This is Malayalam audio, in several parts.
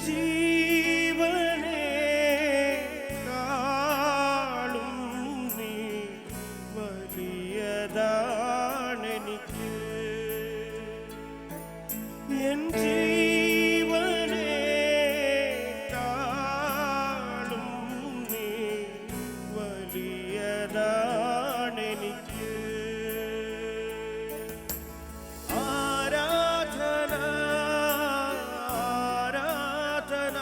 ജീവനെ കാളും നീ വലിയതാണെനിക്ക്. എൻ ജീവനെ കാളും നീ വലിയതാണെനിക്ക്. ആരാധന ആരാധന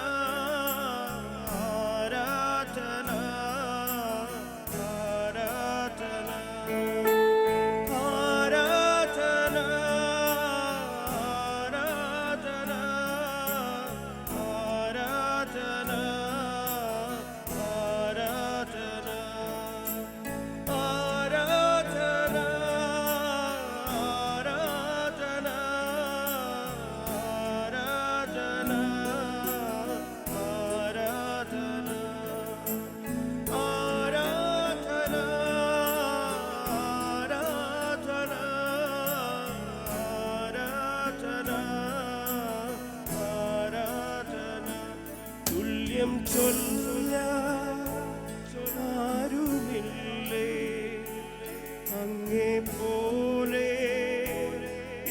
ആരാധന ആരാധന ആരാധന ആരാധന ആരാധന ആരാധന ആരാധന ആരാധന ആരാധന ആരാധന ആരാധന ആരാധന ആരാധന ആരാധന തുല്യം ചൊല്ലാൻ ആരുമില്ലേ അങ്ങേ പോലെ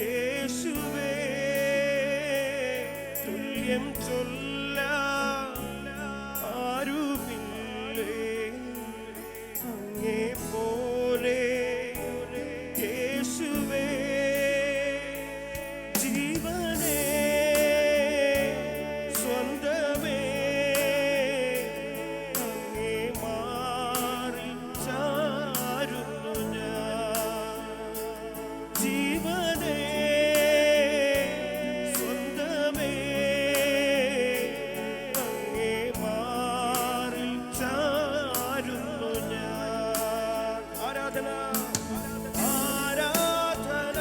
യേശുവേ. തുല്യം ചൊല്ലാൻ ആരുമില്ലേ അങ്ങേ പോലെ യേശുവേ. ജീവനേ സ്വന്തമേ അങ്ങേ മാറിൽ ചാരുന്നു ഞാൻ. ജീവനേ സ്വന്തമേ അങ്ങേ മാറിൽ ചാരുന്നു ഞാൻ. ആരാധന ആരാധന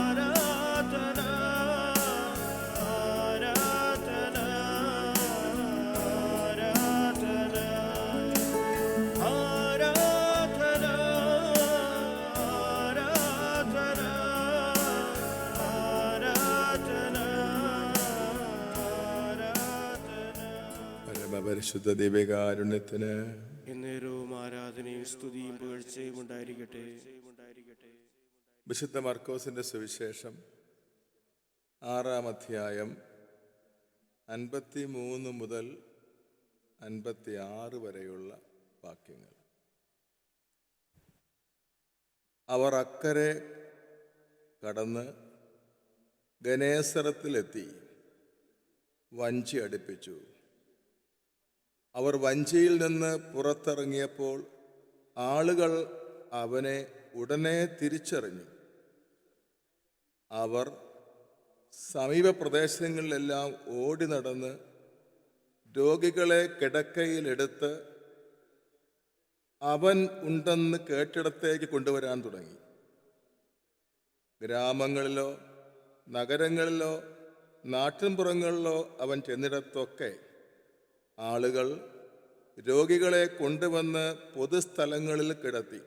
ആരാധന ആരാധന ആരാധന ആരാധന ആരാധന ആരാധന ആരാധന. പരമപരിശുദ്ധ ദിവ്യകാരുണ്യത്തിന് എന്നേരവും ആരാധനയും സ്തുതിയും പുകഴ്ചയും ഉണ്ടായിരിക്കട്ടെ. വിശുദ്ധ മർക്കോസിന്റെ സുവിശേഷം 6-ാം അധ്യായം 53 മുതൽ 56 വരെയുള്ള വാക്യങ്ങൾ. അവർ അക്കരെ കടന്ന് ഗനേസറത്തിലെത്തി വഞ്ചി അടുപ്പിച്ചു. അവർ വഞ്ചിയിൽ നിന്ന് പുറത്തിറങ്ങിയപ്പോൾ ആളുകൾ അവനെ ഉടനെ തിരിച്ചറിഞ്ഞു. അവർ സമീപ പ്രദേശങ്ങളിലെല്ലാം ഓടി നടന്ന് രോഗികളെ കിടക്കയിലെടുത്ത് അവൻ ഉണ്ടെന്ന് കേട്ടിടത്തേക്ക് കൊണ്ടുവരാൻ തുടങ്ങി. ഗ്രാമങ്ങളിലോ നഗരങ്ങളിലോ നാട്ടിൻപുറങ്ങളിലോ അവൻ ചെന്നിടത്തൊക്കെ ആളുകൾ രോഗികളെ കൊണ്ടുവന്ന് പൊതുസ്ഥലങ്ങളിൽ കിടത്തി.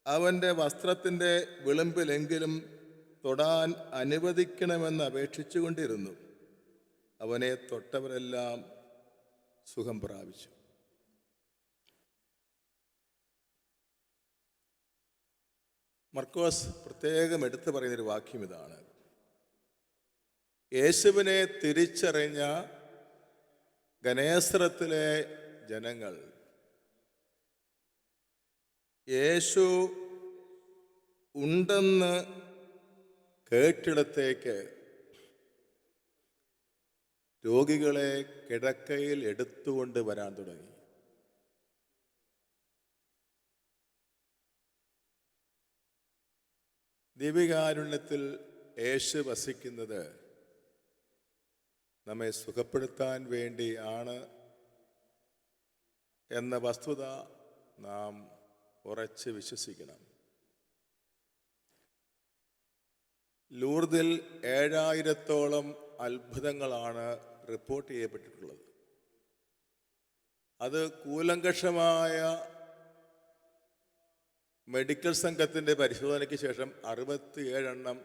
അവൻ്റെ വസ്ത്രത്തിൻ്റെ വിളിമ്പിലെങ്കിലും തൊടാൻ അനുവദിക്കണമെന്ന് അപേക്ഷിച്ചുകൊണ്ടിരുന്നു. അവനെ തൊട്ടവരെല്ലാം സുഖം പ്രാപിച്ചു. മർക്കോസ് പ്രത്യേകം എടുത്തു പറയുന്നൊരു വാക്യം ഇതാണ്: യേശുവിനെ തിരിച്ചറിഞ്ഞ ഗനേസറത്തിലെ ജനങ്ങൾ യേശു ഉണ്ടെന്ന് കേട്ടിടത്തേക്ക് രോഗികളെ കിടക്കയിൽ എടുത്തുകൊണ്ട് വരാൻ തുടങ്ങി. ദിവ്യകാരുണ്യത്തിൽ യേശു വസിക്കുന്നത് നമ്മെ സുഖപ്പെടുത്താൻ വേണ്ടിയാണ് എന്ന വസ്തുത നാം ഉറച്ച് വിശ്വസിക്കണം. ലൂർദിൽ 7000-ഓളം അത്ഭുതങ്ങളാണ് റിപ്പോർട്ട് ചെയ്യപ്പെട്ടിട്ടുള്ളത്. അത് കൂലങ്കഷമായ മെഡിക്കൽ സംഘത്തിൻ്റെ പരിശോധനയ്ക്ക് ശേഷം 67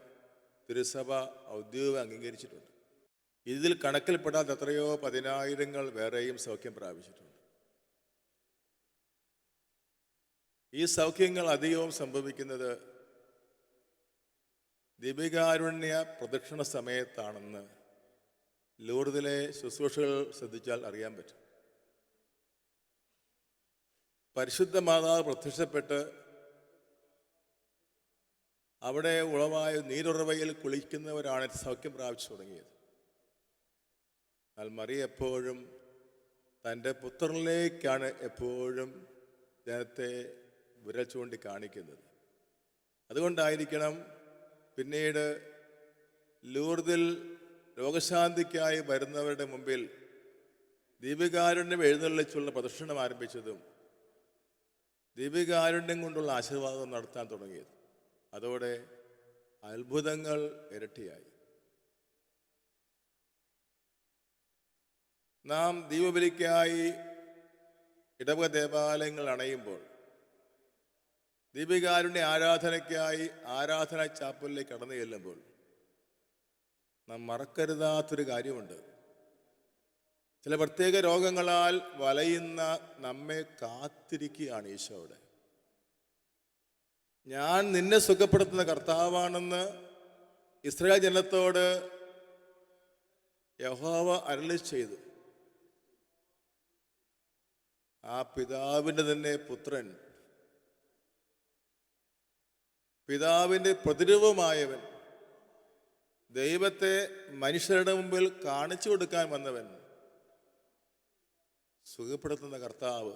തിരുസഭ ഔദ്യോഗിക അംഗീകരിച്ചിട്ടുണ്ട്. ഇതിൽ കണക്കിൽപ്പെടാത്ത എത്രയോ പതിനായിരങ്ങൾ വേറെയും സൗഖ്യം പ്രാപിച്ചിട്ടുണ്ട്. ഈ സൗഖ്യങ്ങൾ അധികവും സംഭവിക്കുന്നത് ദിവ്യകാരുണ്യ പ്രദക്ഷിണ സമയത്താണെന്ന് ലൂർദിലെ ശുശ്രൂഷകൾ ശ്രദ്ധിച്ചാൽ അറിയാൻ പറ്റും. പരിശുദ്ധ മാതാവ് പ്രത്യക്ഷപ്പെട്ട് അവിടെ ഉളവായ നീരുറവയിൽ കുളിക്കുന്നവരാണ് സൗഖ്യം പ്രാപിച്ചു തുടങ്ങിയത്. എന്നാൽ മറിയ എപ്പോഴും തൻ്റെ പുത്രനിലേക്കാണ് എപ്പോഴും ജനത്തെ വിരൽ ചൂണ്ടി കാണിക്കുന്നത്. അതുകൊണ്ടായിരിക്കണം പിന്നീട് ലൂർദിൽ രോഗശാന്തിക്കായി വരുന്നവരുടെ മുമ്പിൽ ദിവ്യകാരുണ്യം എഴുന്നള്ളിച്ചുള്ള പ്രദർശനം ആരംഭിച്ചതും ദിവ്യകാരുണ്യം കൊണ്ടുള്ള ആശീർവാദം നടത്താൻ തുടങ്ങിയത്. അതോടെ അത്ഭുതങ്ങൾ ഇരട്ടിയായി. നാം ദീപബലിക്കായി ഇടവക ദേവാലയങ്ങൾ അണയുമ്പോൾ ദീപികാരുണ്യ ആരാധനയ്ക്കായി ആരാധനാ ചാപ്പലിലേക്ക് കടന്നു ചെല്ലുമ്പോൾ നാം മറക്കരുതാത്തൊരു കാര്യമുണ്ട്. ചില പ്രത്യേക രോഗങ്ങളാൽ വലയുന്ന നമ്മെ കാത്തിരിക്കുകയാണ് ഈശോയുടെ. ഞാൻ നിന്നെ സുഖപ്പെടുത്തുന്ന കർത്താവാണെന്ന് ഇസ്രായേൽ ജനത്തോട് യഹോവ അരുളി ചെയ്തു. ആ പിതാവിൻ്റെ തന്നെ പുത്രൻ, പിതാവിൻ്റെ പ്രതിരൂപമായവൻ, ദൈവത്തെ മനുഷ്യരുടെ മുമ്പിൽ കാണിച്ചു കൊടുക്കാൻ വന്നവൻ, സുഖപ്പെടുത്തുന്ന കർത്താവ്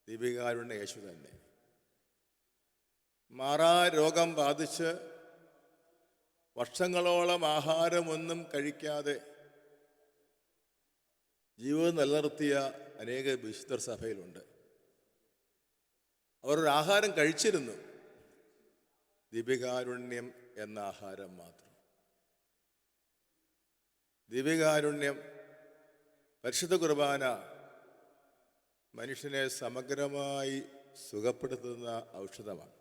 ദിവ്യകാരുണ്യ യേശു തന്നെ. മാറാ രോഗം ബാധിച്ച് വർഷങ്ങളോളം ആഹാരമൊന്നും കഴിക്കാതെ ജീവിതം നിലനിർത്തിയ അനേക വിശുദ്ധർ സഭയിലുണ്ട്. അവർ ഒരു ആഹാരം കഴിച്ചിരുന്നു, ദിവ്യകാരുണ്യം എന്ന ആഹാരം മാത്രം. ദിവ്യകാരുണ്യം, പരിശുദ്ധ കുർബാന മനുഷ്യനെ സമഗ്രമായി സുഖപ്പെടുത്തുന്ന ഔഷധമാണ്.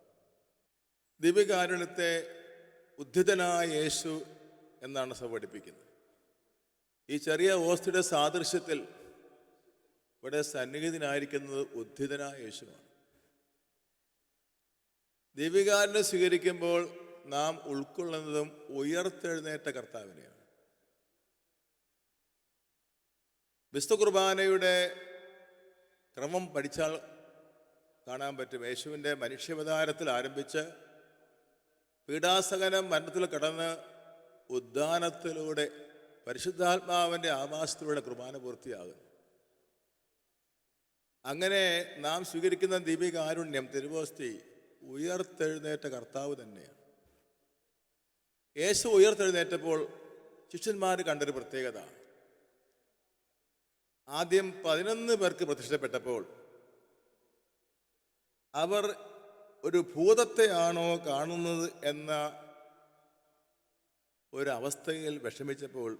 ദിവ്യകാരുണ്യത്തെ ഉദ്ധിതനായ യേശു എന്നാണ് സഭ പഠിപ്പിക്കുന്നത്. ഈ ചെറിയ ഓസ്തിയുടെ സാദൃശ്യത്തിൽ ഇവിടെ സന്നിഹിതനായിരിക്കുന്നത് ഉദ്ധിതനായ യേശുവാണ്. ദിവ്യകാരുണ്യം സ്വീകരിക്കുമ്പോൾ നാം ഉൾക്കൊള്ളുന്നതും ഉയർത്തെഴുന്നേറ്റ കർത്താവിനെയാണ്. വിശുദ്ധ കുർബാനയുടെ ക്രമം പഠിച്ചാൽ കാണാൻ പറ്റും. യേശുവിൻ്റെ മനുഷ്യാവതാരത്തിൽ ആരംഭിച്ച് പീഡാസഹനം മരണത്തിൽ കടന്ന് ഉദ്ധാനത്തിലൂടെ പരിശുദ്ധാത്മാവിൻ്റെ ആവാസത്തിലൂടെ കുർബാന പൂർത്തിയാകുന്നു. അങ്ങനെ നാം സ്വീകരിക്കുന്ന ദിവ്യകാരുണ്യം, തിരുവോസ്തി, ഉയർത്തെഴുന്നേറ്റ കർത്താവ് തന്നെയാണ്. യേശു ഉയർത്തെഴുന്നേറ്റപ്പോൾ ശിഷ്യന്മാർ കണ്ടൊരു പ്രത്യേകത, ആദ്യം 11 പേർക്ക് പ്രത്യക്ഷപ്പെട്ടപ്പോൾ അവർ ഒരു ഭൂതത്തെയാണോ കാണുന്നത് എന്ന ഒരവസ്ഥയിൽ വിഷമിച്ചപ്പോൾ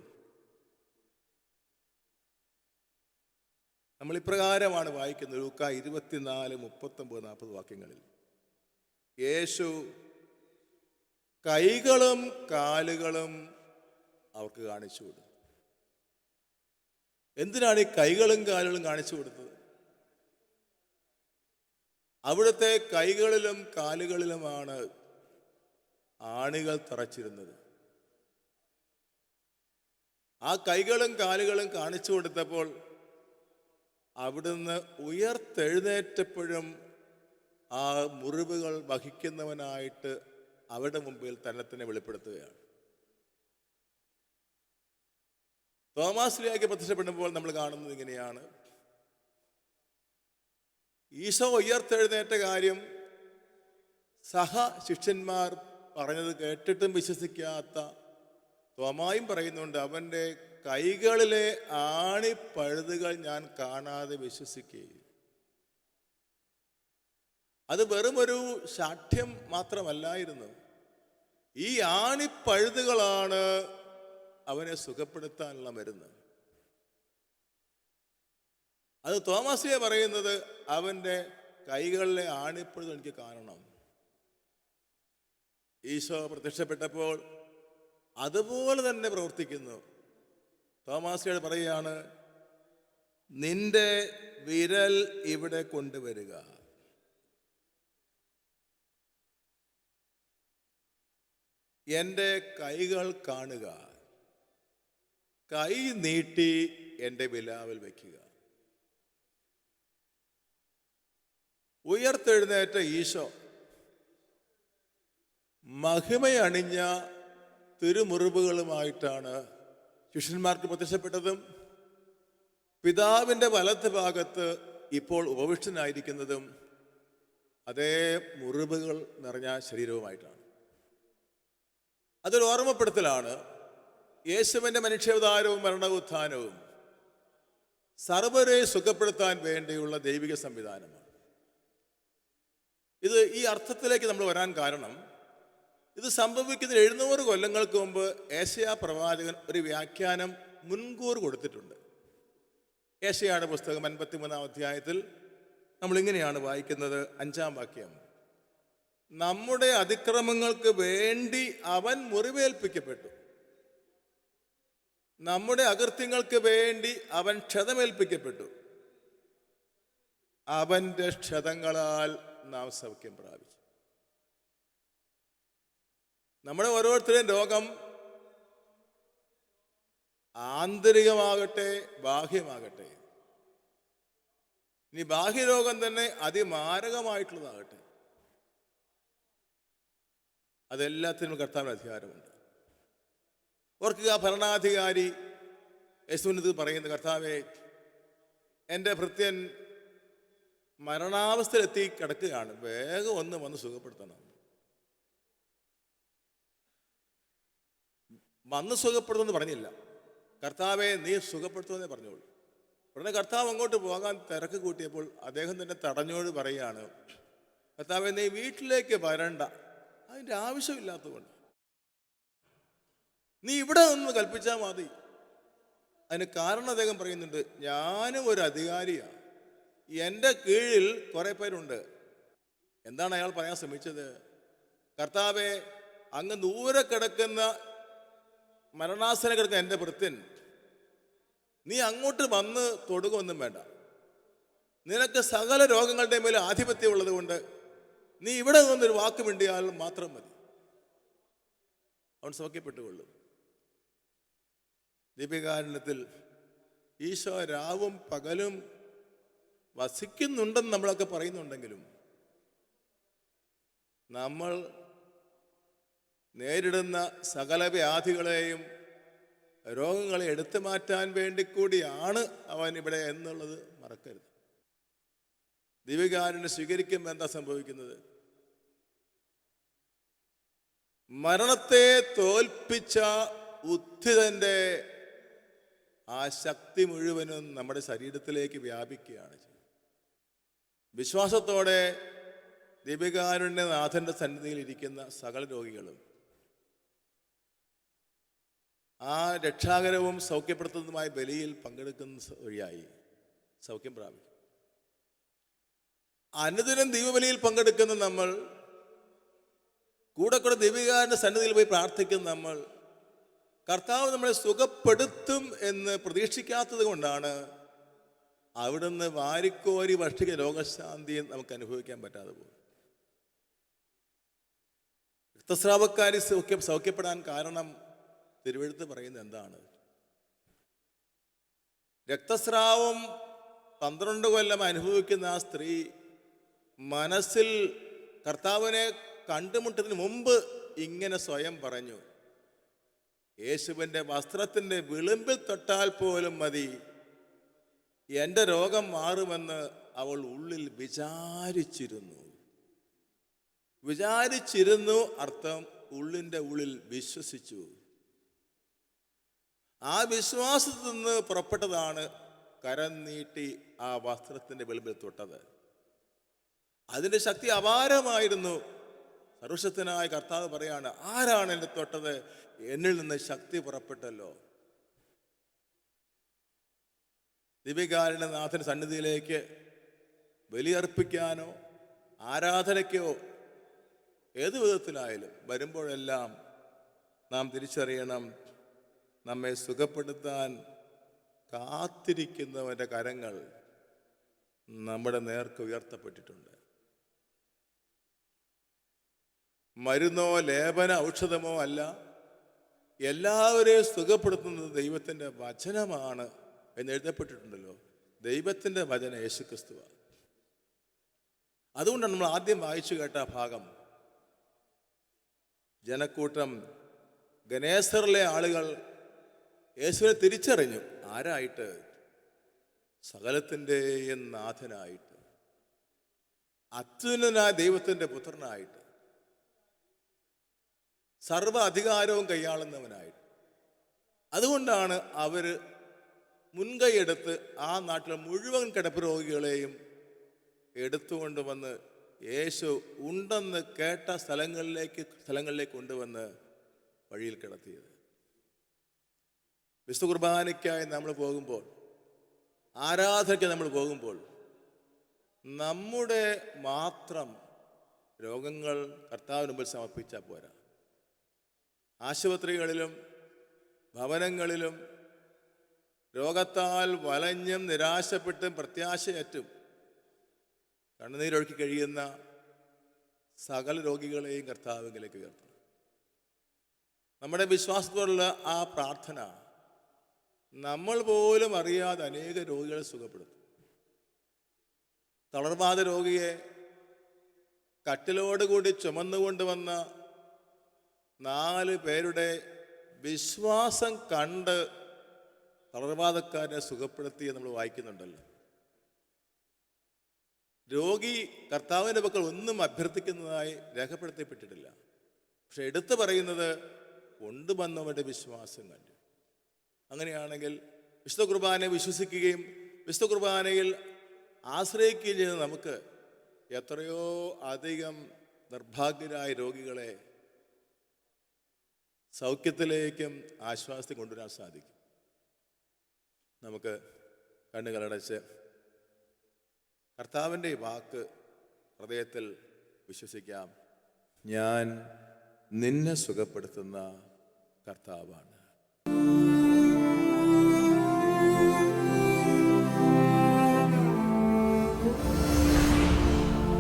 നമ്മൾ ഇപ്രകാരമാണ് വായിക്കുന്നത്. ലൂക്കാ 24, 39, 40 വാക്യങ്ങളിൽ യേശു കൈകളും കാലുകളും അവർക്ക് കാണിച്ചു കൊടുത്തു. എന്തിനാണ് ഈ കൈകളും കാലുകളും കാണിച്ചു കൊടുത്തത്? അവിടുത്തെ കൈകളിലും കാലുകളിലുമാണ് ആണികൾ തറച്ചിരുന്നത്. ആ കൈകളും കാലുകളും കാണിച്ചു കൊടുത്തപ്പോൾ അവിടുന്ന് ഉയർത്തെഴുന്നേറ്റപ്പോഴും ആ മുറിവുകൾ വഹിക്കുന്നവനായിട്ട് അവരുടെ മുമ്പിൽ തന്നെ വെളിപ്പെടുത്തുകയാണ്. തോമാശ്ലീഹായ്ക്ക് പ്രത്യക്ഷപ്പെടുമ്പോൾ നമ്മൾ കാണുന്നത് ഇങ്ങനെയാണ്. ഈശോ ഉയർത്തെഴുന്നേറ്റ കാര്യം സഹ ശിഷ്യന്മാർ പറഞ്ഞത് കേട്ടിട്ടും വിശ്വസിക്കാത്ത തോമായും പറയുന്നുണ്ട്, അവൻ്റെ കൈകളിലെ ആണിപ്പഴുതുകൾ ഞാൻ കാണാതെ വിശ്വസിക്കുകയും. അത് വെറുമൊരു ശാഠ്യം മാത്രമല്ലായിരുന്നു. ഈ ആണിപ്പഴുതുകളാണ് അവനെ സുഖപ്പെടുത്താനുള്ള മരുന്ന്. അത് തോമാശ്ലീഹ പറയുന്നത്, അവൻ്റെ കൈകളിലെ ആണിപ്പഴുതുകൾ എനിക്ക് കാണണം. ഈശോ പ്രത്യക്ഷപ്പെട്ടപ്പോൾ അതുപോലെ തന്നെ പ്രവർത്തിക്കുന്നു. തോമാസ്ലീഹ പറയുകയാണ്, നിന്റെ വിരൽ ഇവിടെ കൊണ്ടുവരിക. എൻ്റെ കൈകൾ കാണുക, കൈ നീട്ടി എൻ്റെ വിലാവിൽ വയ്ക്കുക. ഉയർത്തെഴുന്നേറ്റ ഈശോ മഹിമയണിഞ്ഞ തിരുമുറിവുകളുമായിട്ടാണ് ശിഷ്യന്മാർക്ക് പ്രത്യക്ഷപ്പെട്ടതും പിതാവിൻ്റെ വലത്ത് ഭാഗത്ത് ഇപ്പോൾ ഉപവിഷ്ടനായിരിക്കുന്നതും അതേ മുറിവുകൾ നിറഞ്ഞ ശരീരവുമായിട്ടാണ്. അതൊരു ഓർമ്മപ്പെടുത്തലാണ്. യേശുവിൻ്റെ മനുഷ്യാവതാരവും മരണോത്ഥാനവും സർവ്വരെ സുഖപ്പെടുത്താൻ വേണ്ടിയുള്ള ദൈവിക സംവിധാനമാണ്. ഇത് ഈ അർത്ഥത്തിലേക്ക് നമ്മൾ വരാൻ കാരണം, ഇത് സംഭവിക്കുന്ന 700 കൊല്ലങ്ങൾക്ക് മുമ്പ് ഏശയ്യാ പ്രവാചകൻ ഒരു വ്യാഖ്യാനം മുൻകൂർ കൊടുത്തിട്ടുണ്ട്. ഏശയ്യായുടെ പുസ്തകം 53-ാം അധ്യായത്തിൽ നമ്മളിങ്ങനെയാണ് വായിക്കുന്നത്. 5-ാം വാക്യം: നമ്മുടെ അതിക്രമങ്ങൾക്ക് വേണ്ടി അവൻ മുറിവേൽപ്പിക്കപ്പെട്ടു, നമ്മുടെ അകൃത്യങ്ങൾക്ക് വേണ്ടി അവൻ ക്ഷതമേൽപ്പിക്കപ്പെട്ടു, അവൻ്റെ ക്ഷതങ്ങളാൽ നാം സൗഖ്യം പ്രാപിച്ചു. നമ്മുടെ ഓരോരുത്തരുടെയും രോഗം ആന്തരികമാകട്ടെ ബാഹ്യമാകട്ടെ, ഇനി ബാഹ്യരോഗം തന്നെ അതിമാരകമായിട്ടുള്ളതാകട്ടെ, അതെല്ലാത്തിനും കർത്താവിന് അധികാരമുണ്ട്. ഓർക്കുക, ഭരണാധികാരി യേശുവിന് പറയുന്നു, കർത്താവേ, എൻ്റെ ഭൃത്യൻ മരണാവസ്ഥയിലെത്തി കിടക്കുകയാണ്, വേഗം ഒന്ന് വന്ന് സുഖപ്പെടുത്തണം. വന്ന് സുഖപ്പെടുത്തുമെന്ന് പറഞ്ഞില്ല, കർത്താവെ നീ സുഖപ്പെടുത്തുമെന്നേ പറഞ്ഞോളൂ. ഉടനെ കർത്താവ് അങ്ങോട്ട് പോകാൻ തിരക്ക് കൂട്ടിയപ്പോൾ അദ്ദേഹം തന്നെ തടഞ്ഞോട് പറയുകയാണ്, കർത്താവെ നീ വീട്ടിലേക്ക് വരണ്ട, അതിൻ്റെ ആവശ്യമില്ലാത്തതുകൊണ്ട് നീ ഇവിടെ നിന്ന് കൽപ്പിച്ചാൽ മതി. അതിന് കാരണം അദ്ദേഹം പറയുന്നുണ്ട്, ഞാനും ഒരു അധികാരിയാണ്, എൻ്റെ കീഴിൽ കുറെ പേരുണ്ട്. എന്താണ് അയാൾ പറയാൻ ശ്രമിച്ചത്? കർത്താവെ, അങ്ങ് ദൂരെ കിടക്കുന്ന മരണാസന കിടക്കുന്ന എൻ്റെ ഭൃത്യൻ, നീ അങ്ങോട്ട് വന്ന് തൊടുകയൊന്നും വേണ്ട, നിനക്ക് സകല രോഗങ്ങളുടെ മേലെ ആധിപത്യം ഉള്ളത് കൊണ്ട് നീ ഇവിടെ നിന്നൊരു വാക്ക് മിണ്ടിയാൽ മാത്രം മതി, അവൻ സൗഖ്യപ്പെട്ടുകൊള്ളും. ദീപികാരുണ്യത്തിൽ ഈശോ രാവും പകലും വസിക്കുന്നുണ്ടെന്ന് നമ്മളൊക്കെ പറയുന്നുണ്ടെങ്കിലും നമ്മൾ നേരിടുന്ന സകല വ്യാധികളെയും രോഗങ്ങളെ എടുത്തു മാറ്റാൻ വേണ്ടി കൂടിയാണ് അവൻ ഇവിടെ എന്നുള്ളത് മറക്കരുത്. ദിവ്യകാരുണ്യം സ്വീകരിക്കുമ്പോൾ എന്താ സംഭവിക്കുന്നത്? മരണത്തെ തോൽപ്പിച്ച ഉത്ഥിതന്റെ ആ ശക്തി മുഴുവനും നമ്മുടെ ശരീരത്തിലേക്ക് വ്യാപിക്കുകയാണ് ചെയ്യുന്നത്. വിശ്വാസത്തോടെ ദിവ്യകാരുണ്യനാഥന്റെ സന്നിധിയിൽ ഇരിക്കുന്ന സകല രോഗികളും ആ രക്ഷാകരവും സൗഖ്യപ്പെടുത്തുന്നതുമായ ബലിയിൽ പങ്കെടുക്കുന്ന വഴിയായി സൗഖ്യം പ്രാപിക്കും. അനുദിനം ദൈവബലിയിൽ പങ്കെടുക്കുന്ന നമ്മൾ, കൂടെ കൂടെ ദിവ്യകാരുണ്യ സന്നിധിയിൽ പോയി പ്രാർത്ഥിക്കുന്ന നമ്മൾ, കർത്താവ് നമ്മളെ സുഖപ്പെടുത്തും എന്ന് പ്രതീക്ഷിക്കാത്തത് കൊണ്ടാണ് അവിടുന്ന് വാരിക്കോരി ഭക്ഷിക രോഗശാന്തിയും നമുക്ക് അനുഭവിക്കാൻ പറ്റാതെ പോകും. രക്തസ്രാവക്കാരി സൗഖ്യപ്പെടാൻ കാരണം തിരുവെഴുത്ത് പറയുന്നത് എന്താണ്? രക്തസ്രാവം 12 കൊല്ലം അനുഭവിക്കുന്ന ആ സ്ത്രീ മനസ്സിൽ കർത്താവിനെ കണ്ടുമുട്ടതിന് മുമ്പ് ഇങ്ങനെ സ്വയം പറഞ്ഞു, യേശുവിൻ്റെ വസ്ത്രത്തിൻ്റെ വിളിമ്പിൽ തൊട്ടാൽ പോലും മതി, എൻ്റെ രോഗം മാറുമെന്ന് അവൾ ഉള്ളിൽ വിചാരിച്ചിരുന്നു. അർത്ഥം ഉള്ളിൻ്റെ ഉള്ളിൽ വിശ്വസിച്ചു. ആ വിശ്വാസത്തിൽ നിന്ന് പുറപ്പെട്ടതാണ് കരം നീട്ടി ആ വസ്ത്രത്തിൻ്റെ വിളിമ്പിൽ തൊട്ടത്. അതിൻ്റെ ശക്തി അപാരമായിരുന്നു. സർവശക്തനായ കർത്താവ് പറയാണ്, ആരാണ് എന്നെ തൊട്ടത്? എന്നിൽ നിന്ന് ശക്തി പുറപ്പെട്ടല്ലോ. ദിവ്യകാരുണ്യനാഥന്റെ സന്നിധിയിലേക്ക് ബലിയർപ്പിക്കാനോ ആരാധനയ്ക്കോ ഏത് വിധത്തിലായാലും വരുമ്പോഴെല്ലാം നാം തിരിച്ചറിയണം, നമ്മെ സുഖപ്പെടുത്താൻ കാത്തിരിക്കുന്നവൻ്റെ കരങ്ങൾ നമ്മുടെ നേർക്ക് ഉയർത്തപ്പെട്ടിട്ടുണ്ട്. മരുന്നോ ലേപന ഔഷധമോ അല്ല, എല്ലാവരെയും സുഖപ്പെടുത്തുന്നത് ദൈവത്തിൻ്റെ വചനമാണ് എന്ന് എഴുതപ്പെട്ടിട്ടുണ്ടല്ലോ. ദൈവത്തിൻ്റെ വചനം യേശുക്രിസ്തുവാണ്. അതുകൊണ്ടാണ് നമ്മൾ ആദ്യം വായിച്ചു കേട്ട ഭാഗം. ജനക്കൂട്ടം, ഗനേസറിലെ ആളുകൾ യേശുവിനെ തിരിച്ചറിഞ്ഞു. ആരായിട്ട്? സകലത്തിൻ്റെയും നാഥനായിട്ട്, അത്യുന്നതനായ ദൈവത്തിൻ്റെ പുത്രനായിട്ട്, സർവ അധികാരവും കൈയാളുന്നവനായിട്ട്. അതുകൊണ്ടാണ് അവർ മുൻകൈയെടുത്ത് ആ നാട്ടിലെ മുഴുവൻ കിടപ്പ് രോഗികളെയും എടുത്തുകൊണ്ട് വന്ന് യേശു ഉണ്ടെന്ന് കേട്ട സ്ഥലങ്ങളിലേക്ക് കൊണ്ടുവന്ന് വഴിയിൽ കിടത്തിയത്. വിശുദ്ധ കുർബാനയ്ക്കായി നമ്മൾ പോകുമ്പോൾ, ആരാധനയ്ക്ക് നമ്മൾ പോകുമ്പോൾ, നമ്മുടെ മാത്രം രോഗങ്ങൾ കർത്താവിന് മുമ്പിൽ സമർപ്പിച്ചാൽ പോരാ. ആശുപത്രികളിലും ഭവനങ്ങളിലും രോഗത്താൽ വലഞ്ഞും നിരാശപ്പെട്ടും പ്രത്യാശയറ്റും കണ്ണുനീരൊഴുക്കി കഴിയുന്ന സകല രോഗികളെയും കർത്താവിലേക്ക് ഉയർത്തണം. നമ്മുടെ വിശ്വാസത്തോടുള്ള ആ പ്രാർത്ഥന നമ്മൾ പോലും അറിയാതെ അനേക രോഗികളെ സുഖപ്പെടുത്തും. തളർവാദ രോഗിയെ കട്ടിലോടുകൂടി ചുമന്നുകൊണ്ടുവന്ന 4 പേരുടെ വിശ്വാസം കണ്ട് തളർവാദക്കാരനെ സുഖപ്പെടുത്തി നമ്മൾ വായിക്കുന്നുണ്ടല്ലോ. രോഗി കർത്താവിൻ്റെ പക്കൽ ഒന്നും അഭ്യർത്ഥിക്കുന്നതായി രേഖപ്പെടുത്തപ്പെട്ടിട്ടില്ല. പക്ഷെ എടുത്തു പറയുന്നത് കൊണ്ടുവന്നവരുടെ വിശ്വാസം കണ്ടു. അങ്ങനെയാണെങ്കിൽ വിശുദ്ധ കുർബാനയെ വിശ്വസിക്കുകയും വിശുദ്ധ കുർബാനയിൽ ആശ്രയിക്കുകയും ചെയ്യുന്ന നമുക്ക് എത്രയോ അധികം നിർഭാഗ്യരായ രോഗികളെ സൗഖ്യത്തിലേക്കും ആശ്വാസത്തിൽ കൊണ്ടുവരാൻ സാധിക്കും. നമുക്ക് കണ്ണുകളടച്ച് കർത്താവിൻ്റെ ഈ വാക്ക് ഹൃദയത്തിൽ വിശ്വസിക്കാം. ഞാൻ നിന്നെ സുഖപ്പെടുത്തുന്ന കർത്താവാണ്.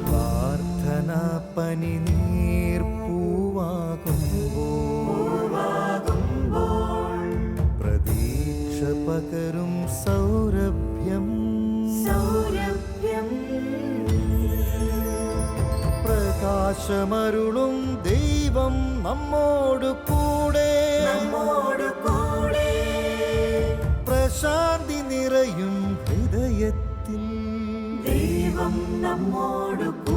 പ്രാർത്ഥനാ പനിനീർപ്പൂവാകുമ്പോൾ പ്രതീക്ഷ പകരും സൗരഭ്യം പ്രകാശമരുളും ദൈവം നമ്മോട് കൂടെ പ്രശാന്തി നിറയും ഹൃദയത്തിൽ ദൈവം നമ്മോടൊപ്പം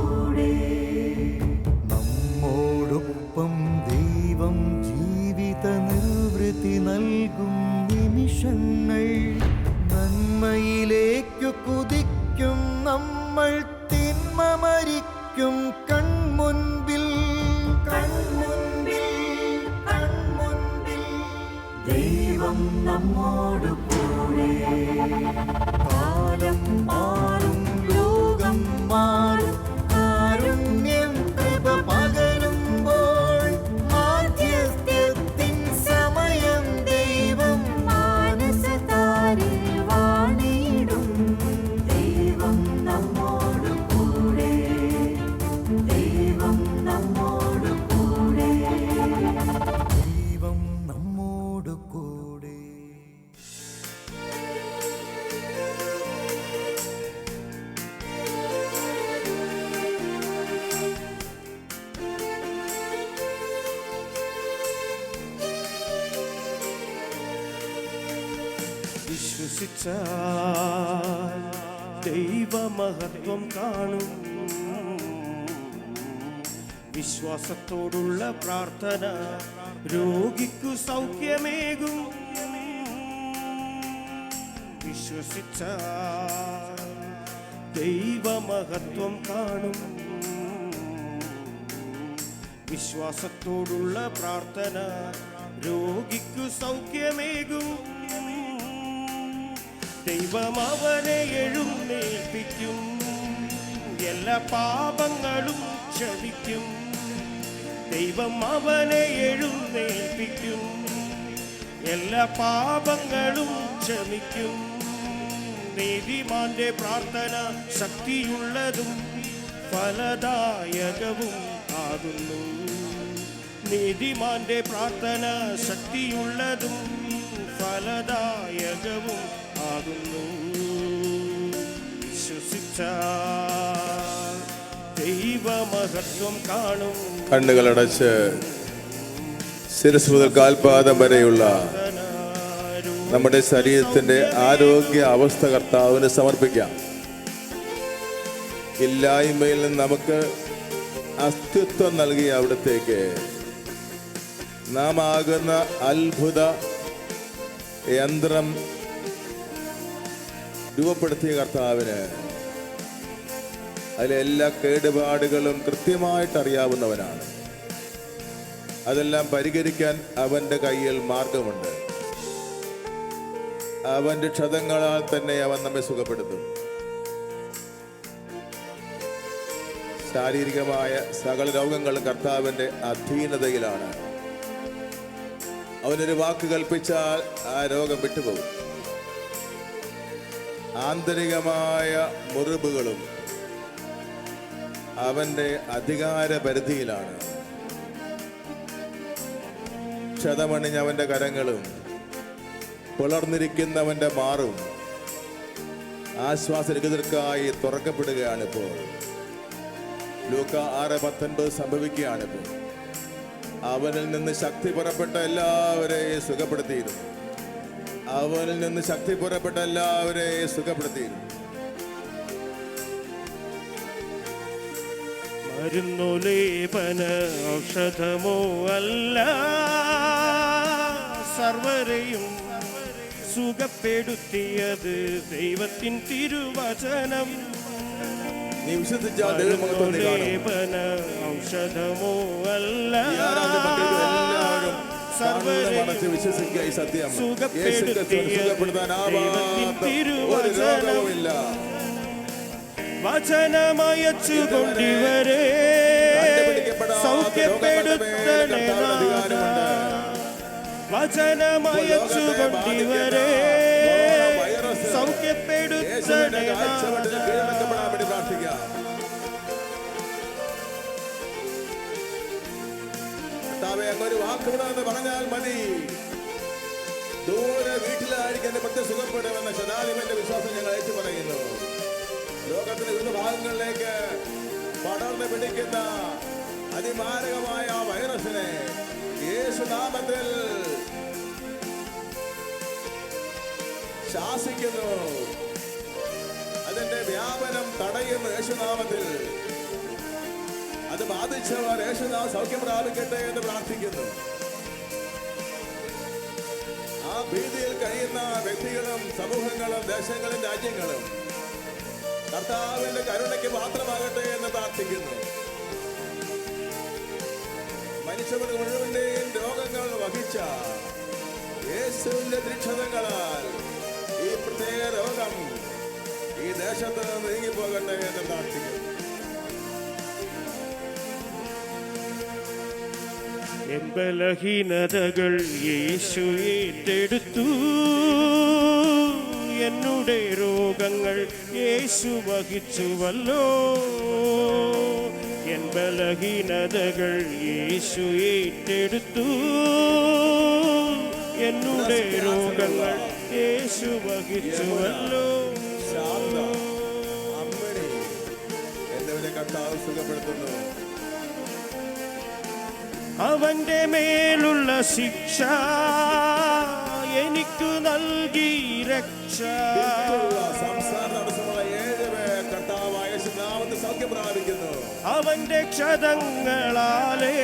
ദൈവം ജീവിത നിർവൃത്തി നൽകും നിമിഷങ്ങൾ നന്മയിലേക്കു കുതിക്കും നമ്മൾ തിന്മ മരിക്കും കൺമുൻപിൽ ദൈവം നമ്മോട് കൂടെ. കാലം മാറും, ലോകം മാറും, കാരുണ്യം കൃപ പകരുമ്പോൾ മാധ്യസ്ഥ്യത്തിൻ സമയം ദൈവം മാനസതാരിൽ വാണിടും. ദൈവം നമ്മോട് കൂടെ, ദൈവം നമ്മോട് കൂടെ, ദൈവം നമ്മോട് കൂടെ. വിശ്വസിച്ചാൽ ദൈവമഹത്വം കാണും. വിശ്വാസത്തോടുള്ള പ്രാർത്ഥന രോഗിക്കു സൗഖ്യമേകും. വിശ്വസിച്ചാൽ ദൈവമഹത്വം കാണും. വിശ്വാസത്തോടുള്ള പ്രാർത്ഥന രോഗിക്കു സൗഖ്യമേകും. ദൈവം അവനെ എഴുന്നേൽപ്പിക്കും. എല്ലാ പാപങ്ങളും ക്ഷമിക്കും. ദൈവം അവനെ എഴുന്നേൽപ്പിക്കും. എല്ലാ പാപങ്ങളും ക്ഷമിക്കും. നീതിമാന്റെ പ്രാർത്ഥന ശക്തിയുള്ളതും ഫലദായകവും ആകുന്നു. നീതിമാന്റെ പ്രാർത്ഥന ശക്തിയുള്ളതും ഫലദായകവും ആകുന്നു. വിശ്വസിച്ച ദൈവമഹത്വം കാണും. കണ്ണുകളടച്ച് ശിരസ് മുതൽ കാൽപാദം വരെയുള്ള നമ്മുടെ ശരീരത്തിന്റെ ആരോഗ്യ അവസ്ഥ കർത്താവിന് സമർപ്പിക്കാം. ഇല്ലായ്മയിൽ നിന്ന് നമുക്ക് അസ്തിത്വം നൽകിയ അവിടത്തേക്ക് നാം ആകുന്ന അത്ഭുത യന്ത്രം രൂപപ്പെടുത്തിയ കർത്താവിന് അതിലെ എല്ലാ കേടുപാടുകളും കൃത്യമായിട്ട് അറിയാവുന്നവനാണ്. അതെല്ലാം പരിഹരിക്കാൻ അവൻ്റെ കയ്യിൽ മാർഗമുണ്ട്. അവൻ്റെ ക്ഷതങ്ങളാൽ തന്നെ അവൻ നമ്മെ സുഖപ്പെടുത്തും. ശാരീരികമായ സകല രോഗങ്ങളും കർത്താവിൻ്റെ അധീനതയിലാണ്. അവനൊരു വാക്ക് കൽപ്പിച്ചാൽ ആ രോഗം വിട്ടുപോകും. ആന്തരികമായ മുറിവുകളും അവൻ്റെ അധികാര പരിധിയിലാണ്. ക്ഷതമണിഞ്ഞ അവൻ്റെ കരങ്ങളും പുലർന്നിരിക്കുന്നവൻ്റെ മാറും ആശ്വാസരഹിതർക്കായി തുറക്കപ്പെടുകയാണിപ്പോൾ. ലൂക്ക 6:19 സംഭവിക്കുകയാണിപ്പോൾ. അവനിൽ നിന്ന് ശക്തി പുറപ്പെട്ട എല്ലാവരെയും സുഖപ്പെടുത്തിയിരുന്നു. അവനിൽ നിന്ന് ശക്തി പുറപ്പെട്ട എല്ലാവരെയും സുഖപ്പെടുത്തിയിരുന്നു. മരുന്നോ ലേപന ഔഷധമോ അല്ല, സർവരെയും സുഖപ്പെടുത്തിയത് ദൈവത്തിൻ തിരുവചനം. നീ വിശ്വസിച്ചാൽ ദൈവമഹത്വം നീ കാണും. ലേപന ഔഷധമോ അല്ല, എല്ലാവരും സർവരെയും വിശ്വസിക്കുക. ഈ സത്യം സുഖപ്പെടുത്തിയത് ദൈവത്തിൻ തിരുവചനം. വചനമയച്ചുകൊണ്ടിവരെ സൗഖ്യപ്പെടുത്തണേ. വചനമയച്ചുകൊണ്ടിവരെ സൗഖ്യപ്പെടുത്തണേ. ഒരു വാക്കുകൂടാന്ന് പറഞ്ഞാൽ മതി. ദൂരെ വീട്ടിലായിരിക്കും എന്നെ പെട്ടെന്ന് സുഖപ്പെടുമെന്ന ശതാധിപന്റെ വിശ്വാസം ഞങ്ങൾ ഏറ്റു പറയുന്നു. ലോകത്തിന്റെ വിവിധ ഭാഗങ്ങളിലേക്ക് പടർന്ന് പിടിക്കുന്ന അതിമാരകമായ ആ വൈറസിനെ യേശുനാമത്തിൽ ശാസിക്കുന്നു. അതിന്റെ വ്യാപനം തടയുന്നു യേശുനാമത്തിൽ. അത് ബാധിച്ചവർ യേശുനാമം സൗഖ്യം പ്രാപിക്കട്ടെ എന്ന് പ്രാർത്ഥിക്കുന്നു. ആ ഭീതിയിൽ കഴിയുന്ന വ്യക്തികളും സമൂഹങ്ങളും ദേശങ്ങളും രാജ്യങ്ങളും കർത്താവിന്റെ കരുണയ്ക്ക് മാത്രമാകട്ടെ എന്ന് പ്രാർത്ഥിക്കുന്നു. മനുഷ്യരുടെ മുഴുവന്റെയും രോഗങ്ങൾ വഹിച്ച യേശുവിന്റെ ദീക്ഷതങ്ങളാൽ ഈ പ്രത്യേക രോഗം ഈ ദേശത്ത് നിന്ന് നീങ്ങിപ്പോകട്ടെ എന്ന് പ്രാർത്ഥിക്കുന്നു. എൻ ബലഹീനതകൾ യേശു ഏറ്റെടുത്തു, എന്നുടെ രോഗങ്ങൾ യേശു വഹിച്ചുവല്ലോ. എൻ ബലഹീനതകൾ യേശു ഏറ്റെടുത്തു, എന്നുടെ രോഗങ്ങൾ യേശു വഹിച്ചുവല്ലോ. അമ്മണി എന്നവരെ കർത്താവ് സുഖപ്പെടുത്തുന്നു. അവന്റെ മേലുള്ള ശിക്ഷ എനിക്കു നൽകി രക്ഷ. സംസാര തടസ്സമുള്ള 7 പേർ കർത്താവായ യേശുനാമത്തിൽ സൗഖ്യം പ്രാപിക്കുന്നു. അവന്റെ ക്ഷതങ്ങളാലേ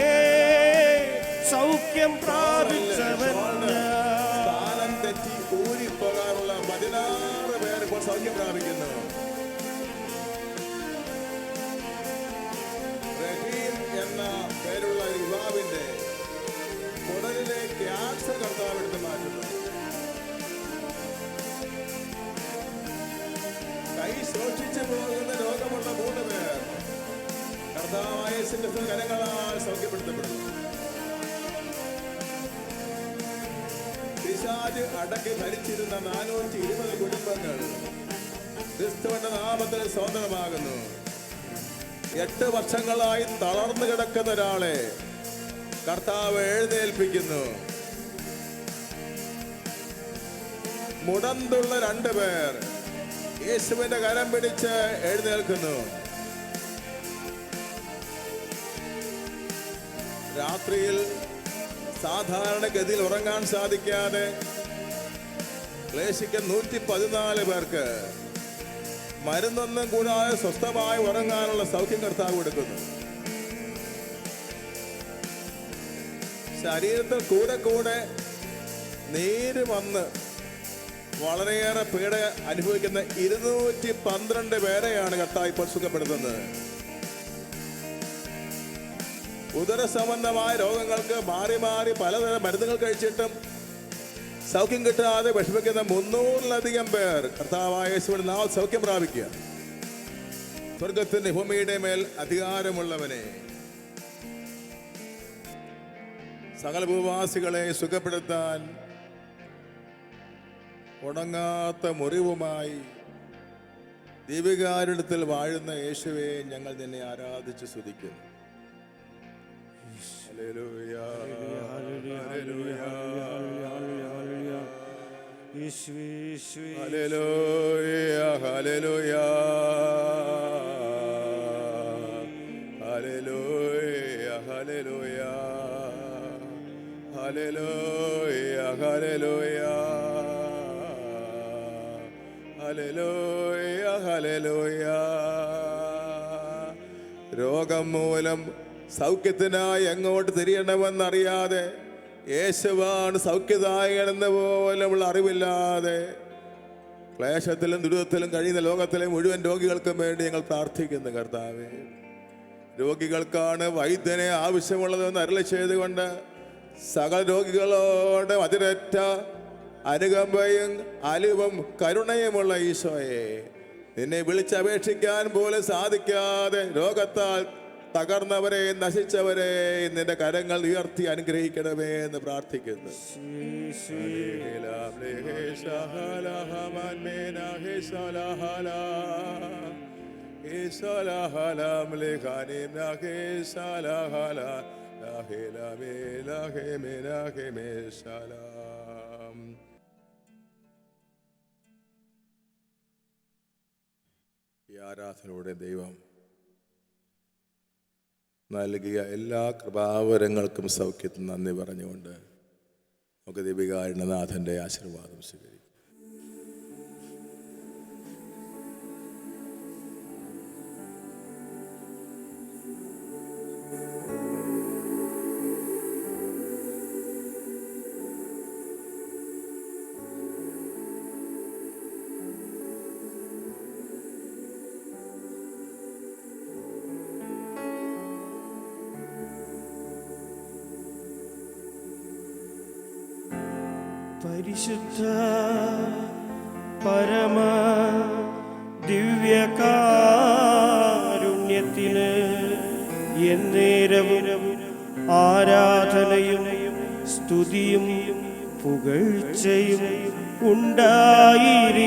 സൗഖ്യം പ്രാപിച്ചവൻ. സ്ഥാനം തെറ്റി ഊരിപ്പോകാറുള്ള 16 പേർ ഇപ്പോൾ സൗഖ്യം പ്രാപിക്കുന്നു. റഹീം എന്ന പേരുള്ള യുവാവിന്റെ കുടലിലെ ക്യാൻസർ കർത്താവ് എടുത്ത് മാറ്റുന്നു. കൈ ശോഷിച്ചു പോകുന്ന രോഗമുള്ള 3 പേർ കർത്താവായ യേശുവിന്റെ കരങ്ങളാൽ സൗഖ്യപ്പെടുത്തപ്പെടുന്നു. പിശാച് അടക്കി ഭരിച്ചിരുന്ന 420 കുടുംബങ്ങൾ ക്രിസ്തുവിന്റെ നാമത്തിൽ സ്വതന്ത്രമാകുന്നു. 8 വർഷങ്ങളായി തളർന്നു കിടക്കുന്ന ഒരാളെ കർത്താവ് എഴുന്നേൽപ്പിക്കുന്നു. മുടന്തുള്ള 2 പേർ യേശുവിന്റെ കരം പിടിച്ച് എഴുന്നേൽക്കുന്നു. രാത്രിയിൽ സാധാരണഗതിയിൽ ഉറങ്ങാൻ സാധിക്കാതെ ക്ലേശിക്കുന്ന 114 പേർക്ക് മരുന്നൊന്നും കൂടാതെ സ്വസ്ഥമായി ഉറങ്ങാനുള്ള സൗഖ്യം കർത്താവ് കൊടുക്കുന്നു. ശരീരത്തിൽ കൂടെ കൂടെ നീര് വന്ന് വളരെയേറെ പീഡ അനുഭവിക്കുന്ന 212 പേരെയാണ് കർത്താവ് ഇപ്പോൾ സുഖപ്പെടുത്തുന്നത്. ഉദര സംബന്ധമായ രോഗങ്ങൾക്ക് മാറി മാറി പലതരം മരുന്നുകൾ കഴിച്ചിട്ടും സൗഖ്യം കിട്ടാതെ വിഷമിക്കുന്ന 300-ലധികം പേർ കർത്താവായ യേശുവിന്റെ നാമത്തിൽ സൗഖ്യം പ്രാപിക്കുക. സ്വർഗത്തിന്റെ ഭൂമിയുടെ മേൽ അധികാരമുള്ളവനെ, സകല ഭൂവാസികളെ സുഖപ്പെടുത്താൻ ഉണങ്ങാത്ത മുറിവുമായി ദീപികാരുടത്തിൽ വാഴുന്ന യേശുവെ, ഞങ്ങൾ നിന്നെ ആരാധിച്ച് സ്തുതിക്കുന്നു. Hallelujah, hallelujah, hallelujah, hallelujah, hallelujah, hallelujah, hallelujah, hallelujah, hallelujah, hallelujah. രോഗം മൂലം സൗഖ്യത്തിനായി എങ്ങോട്ട് തിരിയണമെന്നറിയാതെ, യേശുവാണ് സൗഖ്യദായകനെന്ന് പോലുമുള്ള അറിവില്ലാതെ ക്ലേശത്തിലും ദുരിതത്തിലും കഴിയുന്ന ലോകത്തിലെ മുഴുവൻ രോഗികൾക്കും വേണ്ടി ഞങ്ങൾ പ്രാർത്ഥിക്കുന്നു. കർത്താവേ, രോഗികൾക്കാണ് വൈദ്യനെ ആവശ്യമുള്ളതെന്ന് അരുളി ചെയ്തുകൊണ്ട് സകല രോഗികളോട് അതിരറ്റ അനുകമ്പയും അലിവും കരുണയുമുള്ള ഈശോയെ, നിന്നെ വിളിച്ചപേക്ഷിക്കാൻ പോലും സാധിക്കാതെ രോഗത്താൽ തകർന്നവരെ നശിച്ചവരെ നിന്റെ കരങ്ങൾ ഉയർത്തി അനുഗ്രഹിക്കണമേ എന്ന് പ്രാർത്ഥിക്കുന്നു. ഈ ആരാധനയുടെ ദൈവം നൽകിയ എല്ലാ കൃപാവരങ്ങൾക്കും സൗഖ്യത്തിന് നന്ദി പറഞ്ഞുകൊണ്ട് നമുക്ക് ദീപികാരുണ്യനാഥൻ്റെ ആശീർവാദം സ്വീകരിക്കും. പരിശുദ്ധ പരമ ദിവ്യകാരുണ്യത്തിന് എന്നേരവും ആരാധനയും സ്തുതിയും പുകഴ്ചയും ഉണ്ടായിരിക്കട്ടെ.